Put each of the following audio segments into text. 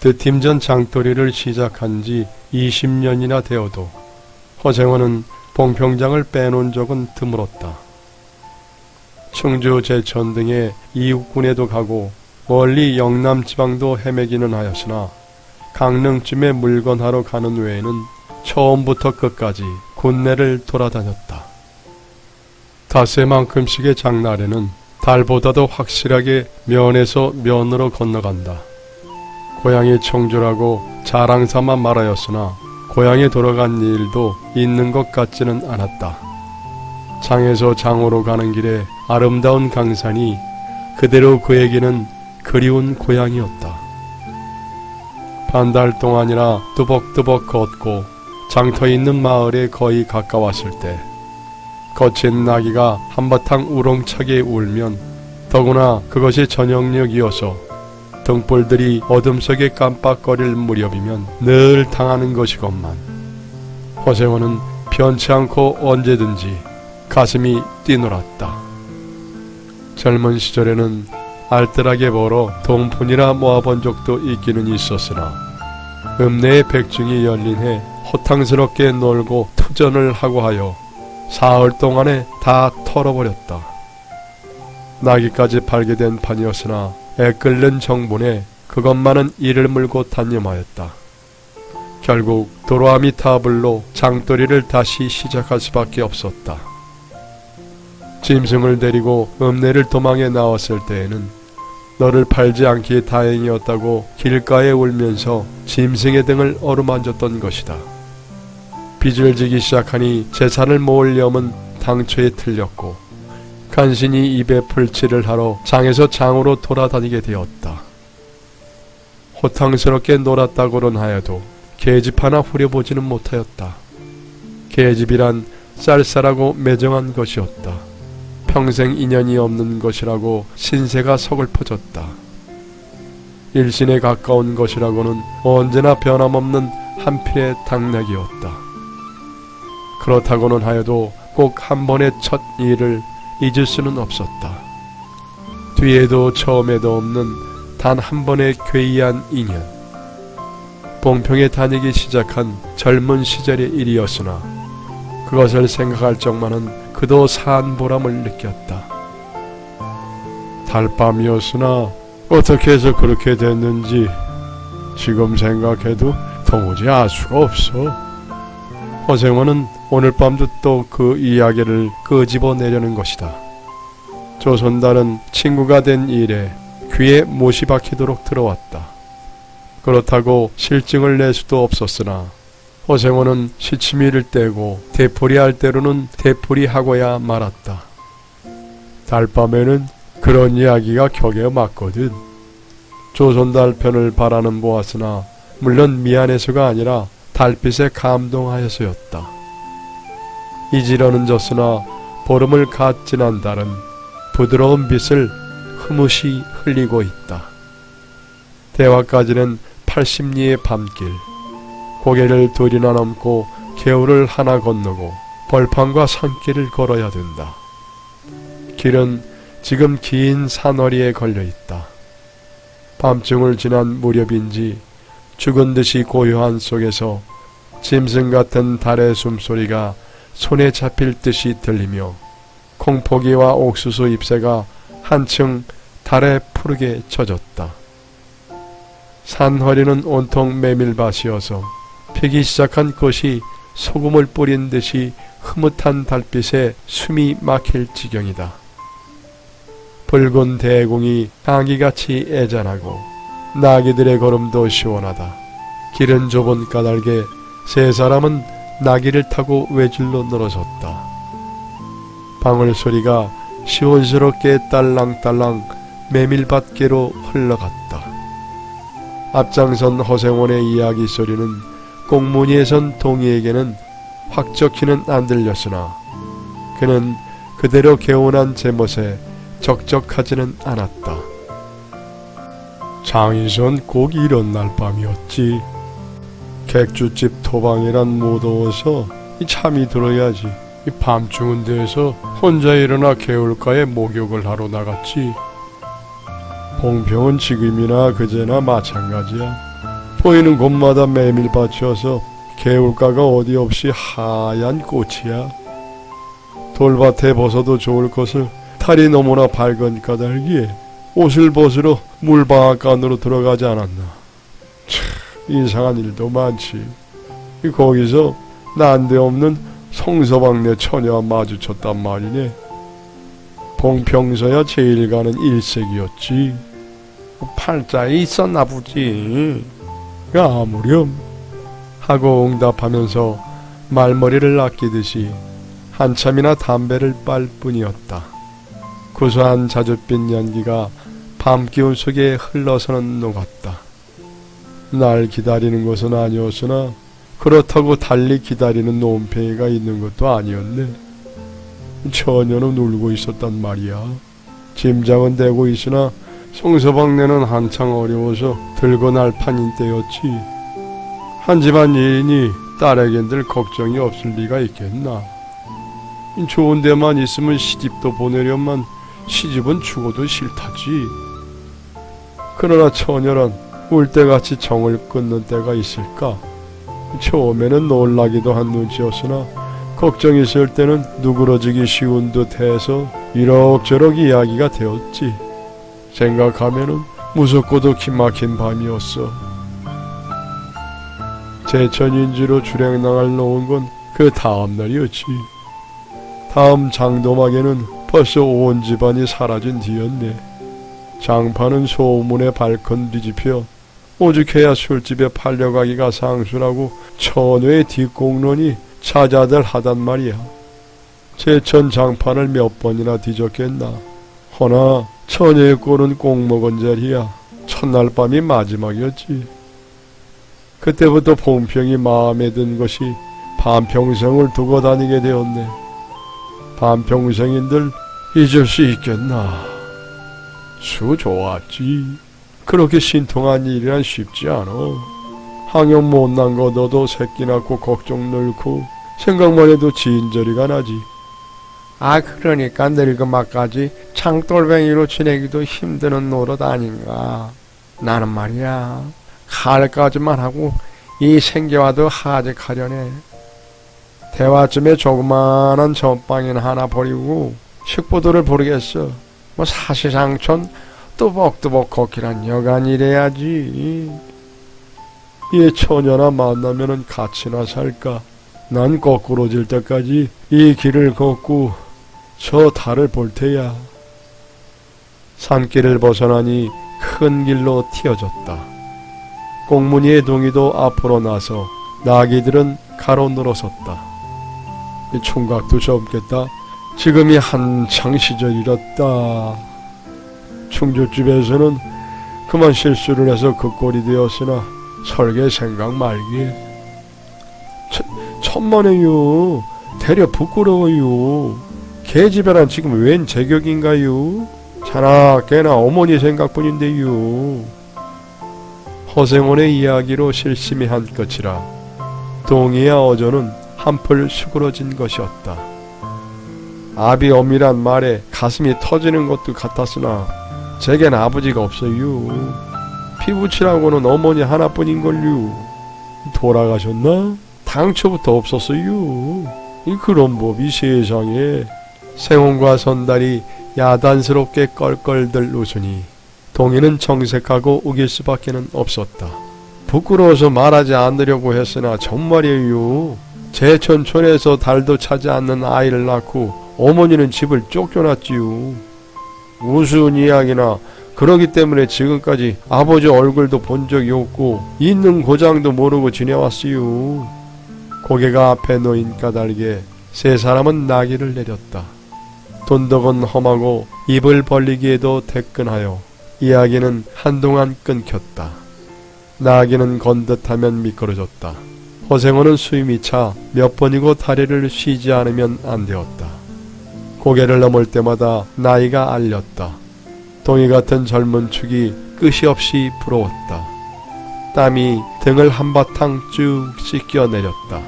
드팀전 장터리를 시작한 지 20년이나 되어도 허생원은 봉평장을 빼놓은 적은 드물었다. 충주, 제천 등의 이웃군에도 가고 멀리 영남 지방도 헤매기는 하였으나 강릉쯤에 물건하러 가는 외에는 처음부터 끝까지 군내를 돌아다녔다. 닷새만큼씩의 장날에는 달보다도 확실하게 면에서 면으로 건너간다. 고향이 청주라고 자랑삼아 말하였으나 고향에 돌아간 일도 있는 것 같지는 않았다. 장에서 장으로 가는 길에 아름다운 강산이 그대로 그에게는 그리운 고향이었다. 반달 동안이나 뚜벅뚜벅 걷고 장터 있는 마을에 거의 가까웠을 때 거친 나귀가 한바탕 우렁차게 울면 더구나 그것이 저녁녘이어서 등불들이 어둠 속에 깜빡거릴 무렵이면 늘 당하는 것이건만 허생원은 변치 않고 언제든지 가슴이 뛰놀았다. 젊은 시절에는 알뜰하게 벌어 동푼이나 모아본 적도 있기는 있었으나 읍내의 백중이 열린 해 호탕스럽게 놀고 투전을 하고 하여 사흘 동안에 다 털어버렸다. 나기까지 팔게 된 판이었으나 애끓는 정본에 그것만은 이를 물고 단념하였다. 결국 도로아미 타블로 장도리를 다시 시작할 수밖에 없었다. 짐승을 데리고 읍내를 도망해 나왔을 때에는 너를 팔지 않기에 다행이었다고 길가에 울면서 짐승의 등을 어루만졌던 것이다. 빚을 지기 시작하니 재산을 모을 염은 당초에 틀렸고 간신히 입에 풀칠을 하러 장에서 장으로 돌아다니게 되었다. 호탕스럽게 놀았다고는 하여도 계집 하나 후려보지는 못하였다. 계집이란 쌀쌀하고 매정한 것이었다. 평생 인연이 없는 것이라고 신세가 서글퍼졌다. 일신에 가까운 것이라고는 언제나 변함없는 한필의 당나귀였다. 그렇다고는 하여도 꼭 한 번의 첫 일을 잊을 수는 없었다. 뒤에도 처음에도 없는 단 한 번의 괴이한 인연. 봉평에 다니기 시작한 젊은 시절의 일이었으나 그것을 생각할 적만은 그도 산 보람을 느꼈다. 달밤이었으나 어떻게 해서 그렇게 됐는지 지금 생각해도 도무지 알 수가 없어. 허생원은 오늘 밤도 또 그 이야기를 끄집어내려는 것이다. 조선달은 친구가 된 일에 귀에 못이 박히도록 들어왔다. 그렇다고 실증을 낼 수도 없었으나 허생원은 시치미를 떼고 되풀이할 때로는 되풀이하고야 말았다. 달밤에는 그런 이야기가 격에 맞거든. 조선달 편을 바라는 보았으나 물론 미안해서가 아니라 달빛에 감동하여서였다. 이지러는 졌으나 보름을 갓 지난 달은 부드러운 빛을 흐뭇이 흘리고 있다. 대화까지는 80리의 밤길. 고개를 둘이나 넘고 개울을 하나 건너고 벌판과 산길을 걸어야 된다. 길은 지금 긴 산허리에 걸려있다. 밤중을 지난 무렵인지 죽은 듯이 고요한 속에서 짐승 같은 달의 숨소리가 손에 잡힐 듯이 들리며 콩포기와 옥수수 잎새가 한층 달에 푸르게 젖었다. 산허리는 온통 메밀밭이어서 피기 시작한 꽃이 소금을 뿌린 듯이 흐뭇한 달빛에 숨이 막힐 지경이다. 붉은 대공이 향기같이 애잔하고 나귀들의 걸음도 시원하다. 길은 좁은 까닭에 세 사람은 나귀를 타고 외줄로 늘어섰다. 방울소리가 시원스럽게 딸랑딸랑 메밀밭계로 흘러갔다. 앞장선 허생원의 이야기 소리는 꽁무니에 선 동이에게는 확적히는 안 들렸으나 그는 그대로 개운한 제멋에 적적하지는 않았다. 장이선 꼭 이런 날 밤이었지. 객주집 토방이란 무더워서 잠이 들어야지. 밤중은 데서 혼자 일어나 개울가에 목욕을 하러 나갔지. 봉평은 지금이나 그제나 마찬가지야. 보이는 곳마다 메밀밭이어서 개울가가 어디 없이 하얀 꽃이야. 돌밭에 벗어도 좋을 것을 달이 너무나 밝은 까닭에 옷을 벗으러 물방앗 안으로 들어가지 않았나. 참 이상한 일도 많지. 거기서 난데없는 성서방네 처녀와 마주쳤단 말이네. 봉평서야 제일 가는 일색이었지. 팔자에 있었나 보지. 아무렴 하고 응답하면서 말머리를 아끼듯이 한참이나 담배를 빨 뿐이었다. 구수한 자줏빛 연기가 밤 기운 속에 흘러서는 녹았다. 날 기다리는 것은 아니었으나 그렇다고 달리 기다리는 논팽이가 있는 것도 아니었네. 처녀는 울고 있었단 말이야. 짐작은 되고 있으나 송서방네는 한창 어려워서 들고 날 판인 때였지. 한 집안 일이니 딸에겐들 걱정이 없을 리가 있겠나. 좋은 데만 있으면 시집도 보내려만 시집은 죽어도 싫다지. 그러나 처녀란 울 때같이 정을 끊는 때가 있을까? 처음에는 놀라기도 한 눈치였으나 걱정 있을 때는 누그러지기 쉬운 듯 해서 이럭저럭 이야기가 되었지. 생각하면은 무섭고도 기막힌 밤이었어. 제천인지로 주랭낭을 놓은 건 그 다음날이었지. 다음 장도막에는 벌써 온 집안이 사라진 뒤였네. 장파는 소문에 발컨 뒤집혀 오죽해야 술집에 팔려가기가 상수라고 처녀의 뒷공론이 자자들 하단 말이야. 제천 장판을 몇 번이나 뒤졌겠나. 허나 처녀의 꼴은 꼭 먹은 자리야. 첫날 밤이 마지막이었지. 그때부터 봉평이 마음에 든 것이 반평생을 두고 다니게 되었네. 반평생인들 잊을 수 있겠나. 수 좋았지. 그렇게 신통한 일이란 쉽지 않아. 항영 못난 거 너도 새끼 낳고 걱정 넣고 생각만 해도 진저리가 나지. 그러니까 늙은막까지 창돌뱅이로 지내기도 힘드는 노릇 아닌가. 나는 말이야 칼까지만 하고 이 생계와도 하직하려네. 대화쯤에 조그마한 전방인 하나 버리고 식부도를 부르겠어. 뭐 사시상촌 뚜벅뚜벅 걷기란 여간 이래야지. 이 처녀나 만나면은 같이나 살까. 난 거꾸로 질 때까지 이 길을 걷고 저 달을 볼 테야. 산길을 벗어나니 큰 길로 튀어졌다. 꽁무니의 동이도 앞으로 나서 나귀들은 가로늘어섰다. 이 총각도 젊겠다. 지금이 한창 시절이었다. 충주집에서는 그만 실수를 해서 그 꼴이 되었으나 설계 생각 말기에. 천만에요. 대려 부끄러워요. 계집애란 지금 웬 제격인가요? 자나 깨나 어머니 생각뿐인데요. 허생원의 이야기로 실심이 한 끝이라 동이와 어조는 한풀 수그러진 것이었다. 아비 엄이란 말에 가슴이 터지는 것도 같았으나 제겐 아버지가 없어요. 피부치라고는 어머니 하나뿐인걸요. 돌아가셨나? 당초부터 없었어요. 그런 법이 세상에. 생혼과 선달이 야단스럽게 껄껄들 웃으니 동이는 정색하고 우길 수밖에는 없었다. 부끄러워서 말하지 않으려고 했으나 정말이에요. 제천촌에서 달도 차지 않는 아이를 낳고 어머니는 집을 쫓겨났지요. 우스운 이야기나 그러기 때문에 지금까지 아버지 얼굴도 본 적이 없고 있는 고장도 모르고 지내왔어요. 고개가 앞에 놓인 까닭에 세 사람은 나귀를 내렸다. 돈덕은 험하고 입을 벌리기에도 대끈하여 이야기는 한동안 끊겼다. 나귀는 건듯하면 미끄러졌다. 허생호는 숨이 차 몇 번이고 다리를 쉬지 않으면 안 되었다. 고개를 넘을 때마다 나이가 알렸다. 동이 같은 젊은 축이 끝이 없이 부러웠다. 땀이 등을 한바탕 쭉 씻겨 내렸다.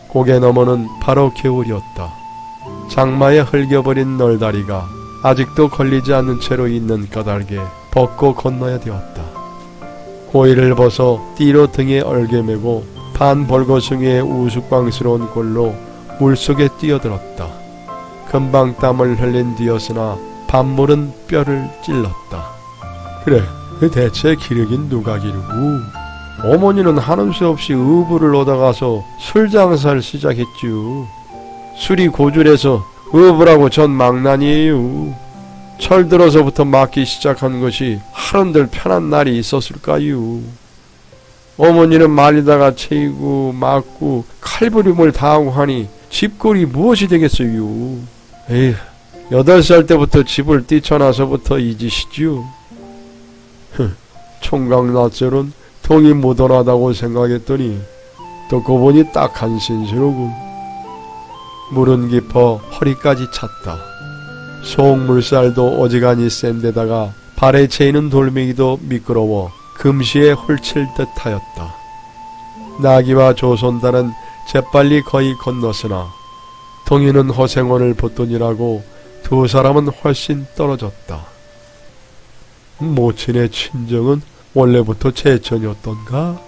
고개 너머는 바로 겨울이었다. 장마에 흘겨버린 널다리가 아직도 걸리지 않는 채로 있는 까닭에 벗고 건너야 되었다. 호의를 벗어 띠로 등에 얼개매고 반벌거숭이의 우스꽝스러운 꼴로 물속에 뛰어들었다. 금방 땀을 흘린 뒤였으나 밤물은 뼈를 찔렀다. 그래, 대체 기르긴 누가 기르고? 어머니는 하는 수 없이 의부를 얻어가서 술 장사를 시작했지요. 술이 고줄해서 의부라고 전 망난이에요. 철들어서부터 맞기 시작한 것이 하른들 편한 날이 있었을까요? 어머니는 말리다가 채이고 맞고 칼부림을 당하고 하니 집골이 무엇이 되겠어요? 에휴, 8살 때부터 집을 뛰쳐나서부터 이 짓이지요. 총각낯설은 통이 묻어나다고 생각했더니 듣고 보니 딱한 신세로군. 물은 깊어 허리까지 찼다. 속물살도 어지간히 센 데다가 발에 채이는 돌멩이도 미끄러워 금시에 홀칠 듯하였다. 나귀와 조선단은 재빨리 거의 건넜으나 동이는 허생원을 보더니라고 두 사람은 훨씬 떨어졌다. 모친의 친정은 원래부터 제천이었던가?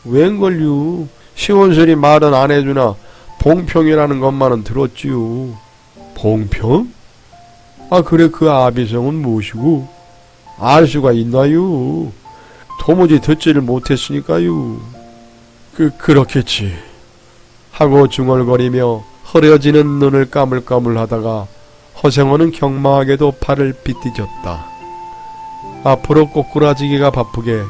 웬걸요? 시원스리 말은 안 해주나 봉평이라는 것만은 들었지요. 봉평? 아, 그래, 그 아비성은 무엇이고? 알 수가 있나요? 도무지 듣지를 못했으니까요. 그렇겠지. 하고 중얼거리며 흐려지는 눈을 까물까물 하다가 허생원은 경마하게도 팔을 빗디졌다. 앞으로 꼬꾸라지기가 바쁘게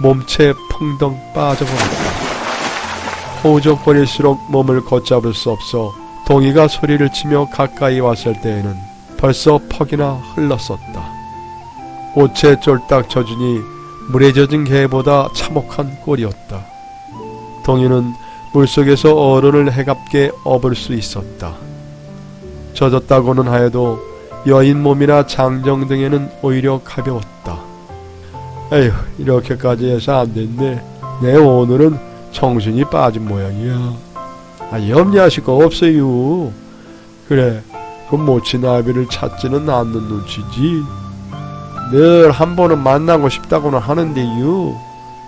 몸체 펑덩 빠져버렸다. 허우적거릴수록 몸을 걷잡을 수 없어 동이가 소리를 치며 가까이 왔을 때에는 벌써 퍽이나 흘렀었다. 옷에 쫄딱 젖으니 물에 젖은 개보다 참혹한 꼴이었다. 동이는 물속에서 어른을 해갑게 업을 수 있었다. 젖었다고는 하여도 여인 몸이나 장정 등에는 오히려 가벼웠다. 에휴, 이렇게까지 해서 안 됐네. 내 오늘은 정신이 빠진 모양이야. 염려하실 거 없어요. 그래, 그 모친아비를 찾지는 않는 눈치지. 늘 한 번은 만나고 싶다고는 하는데요.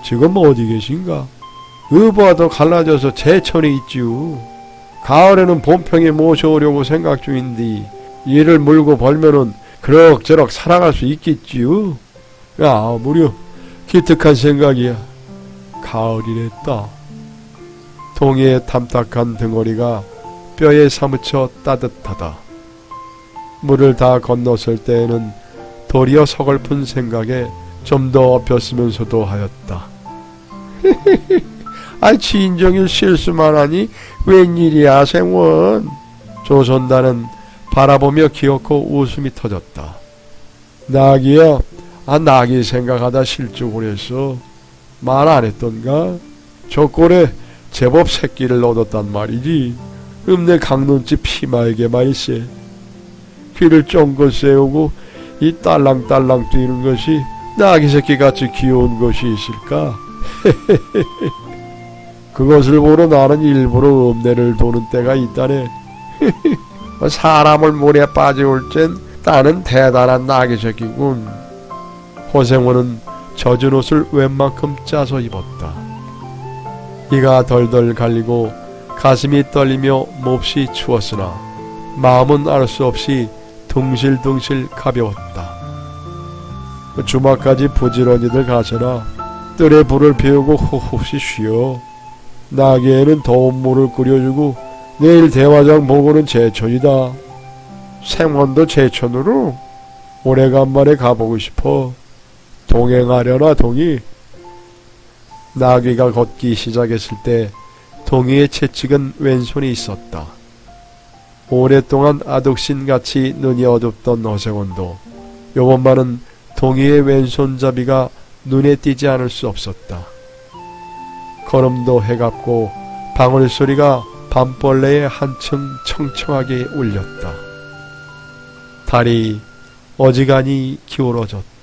지금 어디 계신가? 의부와도 갈라져서 제천에 있지요. 가을에는 본평에 모셔오려고 생각 중인데 이를 물고 벌면은 그럭저럭 살아갈 수 있겠지요. 야, 무려 기특한 생각이야. 가을이랬다. 동이의 탐탁한 등허리가 뼈에 사무쳐 따뜻하다. 물을 다 건넜을 때에는 도리어 서글픈 생각에 좀 더 엎였으면서도 하였다. 진정일 실수만 하니 웬일이야, 생원. 조선단은 바라보며 기어코 웃음이 터졌다. 나기야, 나기 생각하다 실족을 했어. 말 안 했던가? 저 꼴에 제법 새끼를 얻었단 말이지. 내 강눈집 피마에게 말이세. 귀를 쫑긋 세우고 이 딸랑딸랑 뛰는 것이 나기 새끼같이 귀여운 것이 있을까? 그것을 보러 나는 일부러 읍내를 도는 때가 있다네. 사람을 물에 빠져올 땐 나는 대단한 나기 새끼군. 허생원은 젖은 옷을 웬만큼 짜서 입었다. 이가 덜덜 갈리고 가슴이 떨리며 몹시 추웠으나 마음은 알 수 없이 둥실둥실 가벼웠다. 주말까지 부지런히들 가셔라. 뜰에 불을 피우고 호흡시 쉬어. 나귀에는 더운 물을 끓여주고 내일 대화장 보고는 제천이다. 생원도 제천으로 오래간만에 가보고 싶어. 동행하려나, 동이? 나귀가 걷기 시작했을 때 동이의 채찍은 왼손에 있었다. 오랫동안 아독신같이 눈이 어둡던 허생원도 요번만은 동이의 왼손잡이가 눈에 띄지 않을 수 없었다. 걸음도 해갑고 방울소리가 밤벌레에 한층 청청하게 울렸다. 달이 어지간히 기울어졌다.